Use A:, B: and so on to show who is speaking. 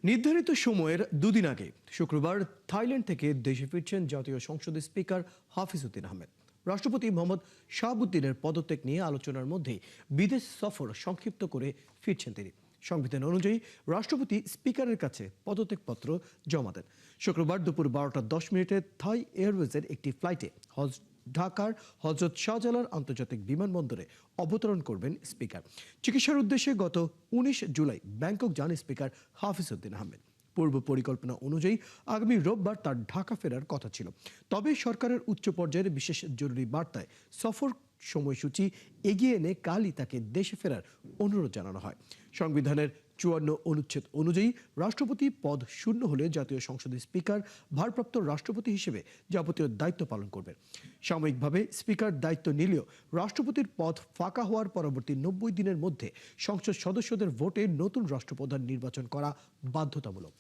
A: নির্ধারিত সময়ের দুদিন আগে শুক্রবার থাইল্যান্ড থেকে দেশে ফিরছেন জাতীয় সংসদের স্পিকার হাফিজউদ্দিন আহমেদ। রাষ্ট্রপতি মোহাম্মদ শাহাবুদ্দিনের পদত্যাগ নিয়ে আলোচনার মধ্যে বিদেশ সফর সংক্ষিপ্ত করে ফিরছেন তিনি। সংবিধান অনুযায়ী রাষ্ট্রপতি স্পিকারের কাছে পদত্যাগপত্র জমা দেন। শুক্রবার দুপুর 12টা 10 মিনিটে থাই এয়ারওয়েজের একটি ফ্লাইটে ঢাকার হজরত শাহজালাল আন্তর্জাতিক বিমানবন্দরে অবতরণ করবেন স্পিকার। চিকিৎসার উদ্দেশ্যে গত 19 জুলাই ব্যাংকক যান স্পিকার হাফিজউদ্দিন আহমেদ। পূর্ব পরিকল্পনা অনুযায়ী আগামী রোববার তার ঢাকা ফেরার কথা ছিল। তবে সরকারের উচ্চ পর্যায়ের বিশেষ জরুরি বার্তায় সফর সময়সূচি এগিয়ে এনে কালই তাকে দেশে ফেরার অনুরোধ জানানো হয়। সংবিধানের 54 অনুচ্ছেদ অনুযায়ী রাষ্ট্রপতি পদ শূন্য হলে জাতীয় সংসদের স্পিকার ভারপ্রাপ্ত রাষ্ট্রপতি হিসেবে যাবতীয় দায়িত্ব পালন করবেন। সাময়িকভাবে স্পিকার দায়িত্ব নিলেও রাষ্ট্রপতির পদ ফাঁকা হওয়ার পরবর্তী 90 দিনের মধ্যে সংসদ সদস্যদের ভোটে নতুন রাষ্ট্রপ্রধান নির্বাচন করা বাধ্যতামূলক।